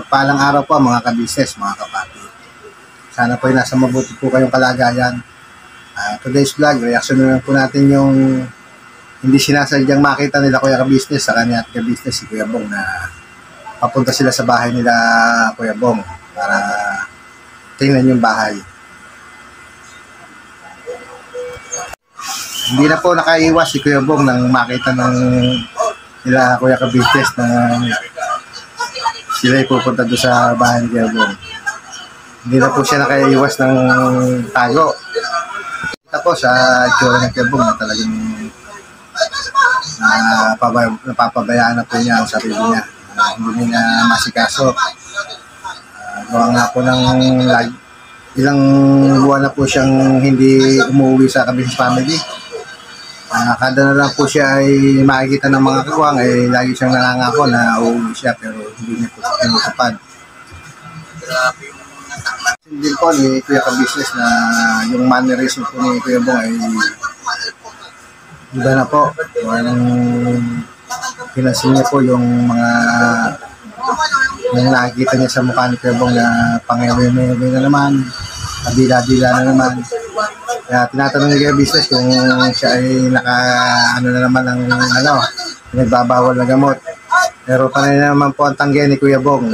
Mapagpalang araw po mga ka-business, mga kapatid. Sana po ay nasa mabuti po kayong kalagayan. Today's vlog, reaction na po natin yung hindi sinasadyang makita nila Kuya ka-business sa kanya at ka-business si Kuya Bong na papunta sila sa bahay nila Kuya Bong para tingnan yung bahay. Hindi na po nakaiwas si Kuya Bong nang makita ng nila Kuya ka-business na sila ay pupunta doon sa bahay ni Kuya Bong. Hindi na po siya nakaiwas ng tago. Kita po sa itsura ng Kuya Bong na talagang napapabayaan na po niya ang sarili niya. Hindi niya masikaso. Gawa nga po ng ilang buwan na po siyang hindi umuwi sa ka-business family. Kada na lang po siya ay makikita ng mga kagwang ay lagi siyang nangangako na uuwi siya pero hindi niya po tinutupad. Din po ni Kuya ka-business na yung mannerism po ni Kuya Bong ay iba na po. Walang pinansin niya po yung mga yung nakikita niya sa mukha ni Kuya Bong na pangewe-mewe na naman, kabila-bila na naman. Kaya tinatanong ni Kuya business kung siya ay na naman ng nagbabawal na gamot. Pero panay naman po ang tanggi ni Kuya Bong.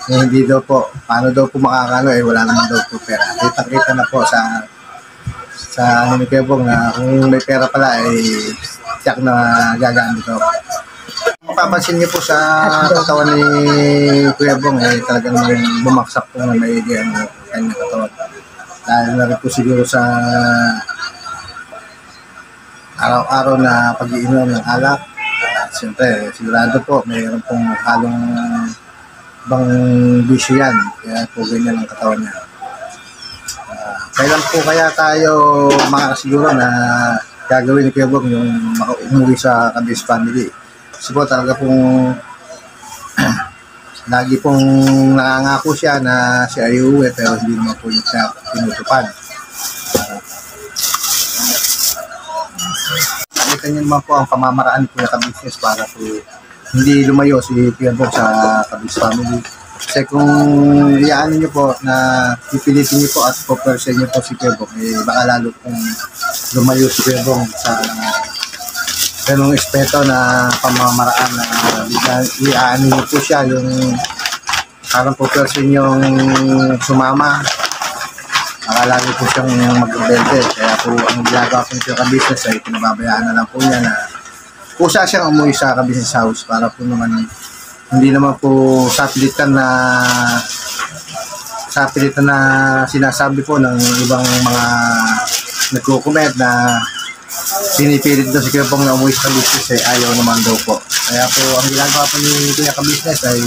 Hindi daw po, paano daw po makakano wala naman daw po pera. Kita-kita na po sa ni Kuya Bong na kung may pera pala tiyak na gagaan dito. Mapapansin niyo po sa katawan ni Kuya Bong talagang bumaksak po na maigi ang kanyang katawan. Dahil na rin po siguro sa araw-araw na pag-iinom ng alak. Siyempre, sigurado po, mayroon pong halong bang bisyo yan. Kaya po ganyan ang katawan niya. Kailan po kaya tayo makakasiguro na gagawin ni Kuya Bong yung umuwi sa ka-business family? Kasi po talaga pong lagi pong nangangako siya na siya ay uuwi pero hindi naman po niya tinutupad. Nakita niyo naman po ang pamamaraan ko sa business para po hindi lumayo si Kuya Bong sa ka-business family. Kasi kung iyaanin niyo po na pipilitin niyo po at po-persen niyo po si Kuya Bong, baka lalo pong lumayo si Kuya Bong sa ganong espeto na pamamaraan na iaanin niyo po siya yung parang po person yung sumama. Akala niyo po siyang mag-rebelde. Kaya po ang ginagawa po niyo ka-business ay pinababayaan na lang po niya na kusa siyang umuwi sa ka-business house para po naman hindi naman po sapilitan na sinasabi po ng ibang mga nagko-comment na pinipilit daw si Kuya Bong na umuwi sa business ayaw naman daw po. Kaya po ang ginagawa po ni Kuya ka-business ay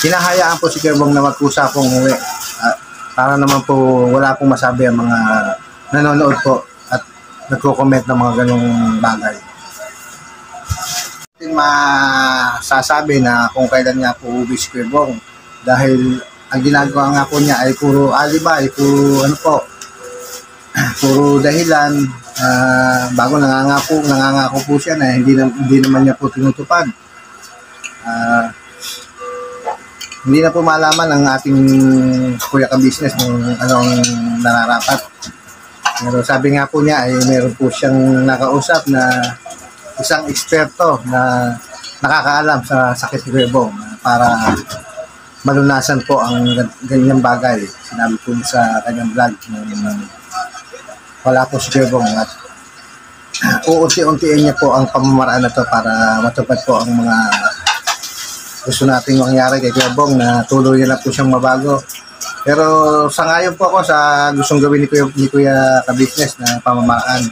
hinahayaan po si Kuya Bong na magkusa pong umuwi. Para naman po wala pong masabi ang mga nanonood po at nagko-comment ng mga ganong bagay. Masasabi na kung kailan nga po uwi si Kuya Bong dahil ang ginagawa nga po niya ay puro alibay, puro puro dahilan. Bago nangangako po siya na hindi naman niya po tinutupad. Hindi na po malaman ang ating Kuya ka-business kung anong nararapat. Pero sabi nga po niya ay meron po siyang nakausap na isang eksperto na nakakaalam sa sakit ni Kuya Bong para malunasan po ang ganyang bagay. Sinabi po sa kanyang vlog wala po si Kuya Bong at uunti-untiin niya po ang pamamaraan na to para matupad po ang mga gusto nating mangyari kay Kuya Bong na tuloy na po siyang mabago. Pero sa ngayon po ako sa gustong gawin ni Kuya ka-business na pamamaraan.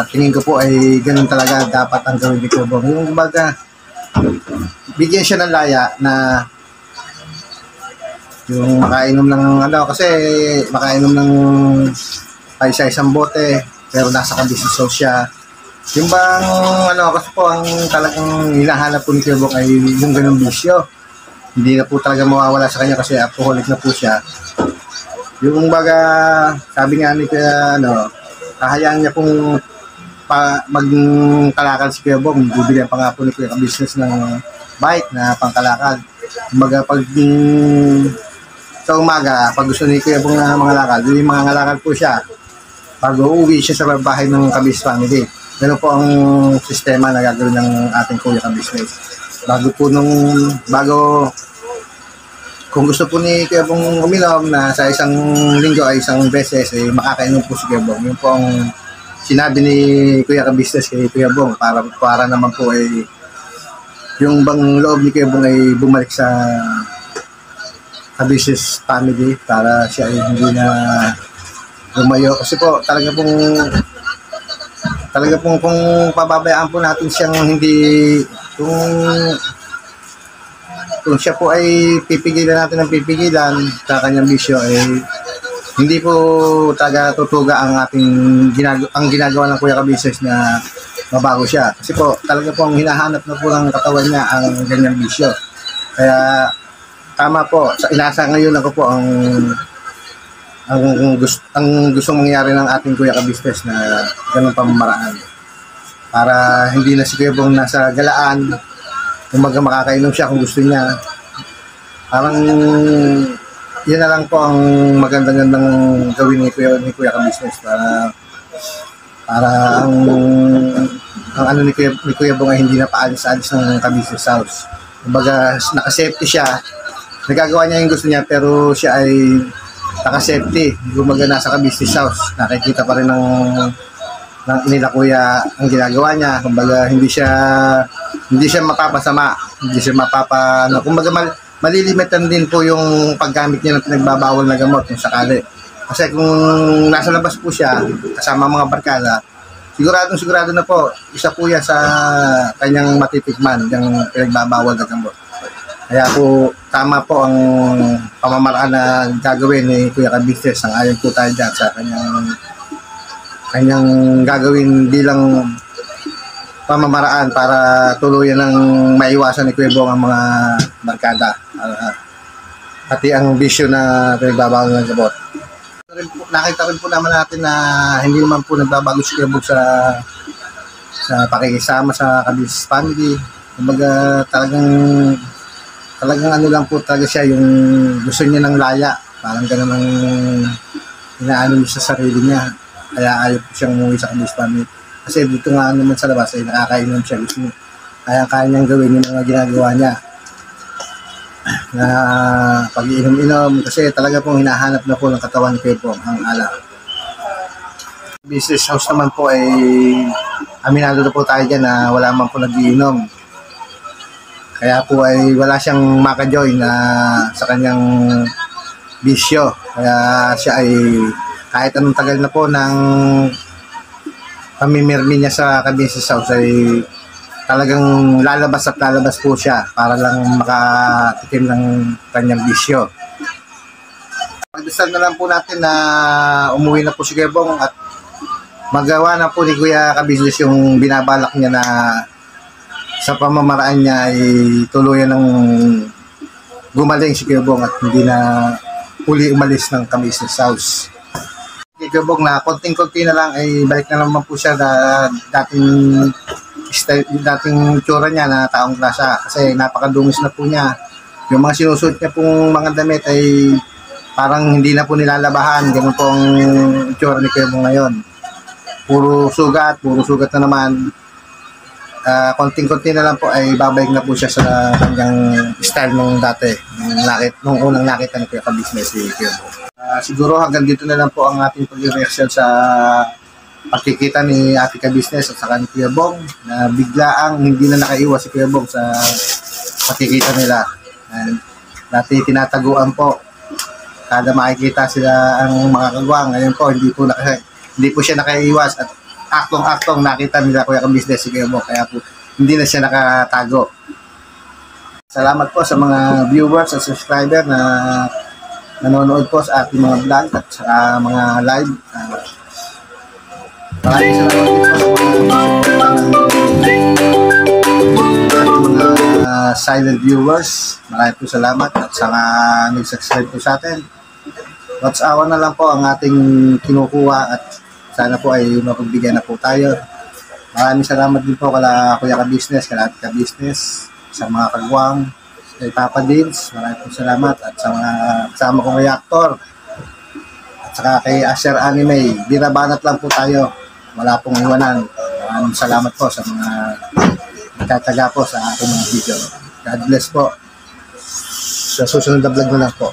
Tingin ko po ay ganun talaga dapat ang gawin ni Kuya Bong. Yung kumbaga, bigyan siya ng laya na yung makainom ng kasi makainom ng isa-isang bote pero nasa ka-business house siya. Yung bang kasi po ang talagang hinahanap po ni Kuya Bong ay yung ganung bisyo. Hindi na po talaga mawawala sa kanya kasi alcoholic na po siya. Yung baga, sabi nga ni Kuya, kahayaan niya pong magkalakal si Kuya Bong. Bibigyan pa nga po ni Kuya ka-business ng bike na pangkalakal. Kumbaga pag sa umaga, pag gusto ni Kuya Bong na mga lakad, yung mga ngalakad po siya bago uuwi siya sa bahay ng Kabis family. Ganun po ang sistema na gagawin ng ating Kuya Kabisnes. Kung gusto po ni Kuya Bong uminom na sa isang linggo ay isang beses, eh, makakainom po si Kuya Bong. Yun po ang sinabi ni Kuya Kabisnes kay Kuya Bong para naman po ay yung bang loob ni Kuya Bong ay bumalik sa Kabisnes family para siya ay hindi na lumayo. Kasi po talaga pong kung pababayaan po natin siyang kung siya po ay pipigilan natin ng pipigilan sa kanyang bisyo, ay hindi po talaga tutuga ang ginagawa ng Kuya Kabisnes na mabago siya. Kasi po talaga po ang hinahanap na po ng katawan niya ang ganyang bisyo. Kaya tama po, inasa ngayon ako po ang gustong mangyari ng ating Kuya Kabisnes na ganung pamamaraan. Para hindi na si Kuya Bong nasa galaan, kumbaga makakainom siya kung gusto niya. Parang yun na lang po ang magandang gawin ni Kuya Kabisnes para ang ano ni Kuya Bong ay hindi na paalis-alis ng Kabisnes house. Kumbaga naka-safety siya, nagagawa niya yung gusto niya pero siya ay naka-safety. Kumbaga nasa Kabisnes house, nakikita pa rin ng nila Kuya ang ginagawa niya. Kumbaga hindi siya mapapasama, hindi siya kumbaga malilimitan din po yung paggamit niya ng pinagbabawal na gamot kung sakali. Kasi kung nasa labas po siya kasama mga barkada, sigurado na po isa po yan sa kanyang matitikman yung pinagbabawal na gamot. Kaya po tama po ang pamamaraan na gagawin ni Kuya Kabisnes. Ang ayon po tayo dyan sa kanyang gagawin bilang pamamaraan para tuluyan ng maiwasan ni Kuya Bong ang mga barkada. Pati ang bisyo na pinagbabawal ng gamot. Nakita rin po naman natin na hindi naman po nagbabago si Kuya Bong sa pakikisama sa Kabisnes family. Kumbaga talagang ano lang po talaga siya, yung gusto niya ng laya. Parang ganun ang inaano niya sa sarili niya. Kaya ayaw po siyang umuwi sa Kabisnes family. Kasi dito nga naman sa labas ay nakakainom siya. Kaya niyang gawin yung mga ginagawa niya. Na pag-iinom-inom. Kasi talaga pong hinahanap na po ng katawan ni Kuya Bong ang alak. Business house naman po ay aminado na po tayo dyan na wala man po nag-iinom. Kaya po ay wala siyang makajoin na sa kanyang bisyo. Kaya siya ay kahit anong tagal na po ng pamimirmi niya sa Kabisnes house ay talagang lalabas po siya para lang makatikim ng kanyang bisyo. Pagdasal na lang po natin na umuwi na po si Kuya Bong at magawa na po ni Kuya Kabisnes yung binabalak niya na sa pamamaraan niya ay tuluyan ng gumaling si Kuya Bong at hindi na uli umalis ng Kabisnes house. Kuya Bong na konting-konti na lang ay balik na naman po siya dating tsura niya na taong klasa kasi napakadungis na po niya. Yung mga sinusuot niya pong mga damit ay parang hindi na po nilalabahan. Ganun po ang tsura ni Kuya Bong ngayon. Puro sugat na naman. Konting-konti na lang po ay babalik na po siya sa kanyang style nung dati, nung unang nakita ni Kuya Kabisnes si Kuya Bong. Siguro hanggang dito na lang po ang ating pag-reaction sa pagkikita ni Ate Kabisnes at saka ni Kuya Bong na biglaang hindi na nakaiwas si Kuya Bong sa pagkikita nila. And dati tinataguan po kada makikita sila ang mga kagwang. Ngayon po hindi po siya nakaiwas at aktong nakita nila Kuya Kabisnes si Kuya Bong, kaya po hindi na siya nakatago. Salamat po sa mga viewers at subscriber na nanonood po sa ating mga vlog at sa mga live. Maraming salamat din po sa mga silent viewers. Maraming po salamat at saka nag-subscribe po sa atin. What's awa na lang po ang ating kinukuha at sana po ay mapagbigyan na po tayo. Maraming salamat din po kala Kuya Kabisnes, kala Ate Kabisnes, sa mga kagwang, kay Papa Dins, maraming po salamat. At sa mga kasama kong reactor, at saka kay Asher Anime, binabanat lang po tayo. Wala pong iwanan. Maraming salamat po sa mga nagtataga po sa aking mga video. God bless po. Sa susunod na vlog na lang po.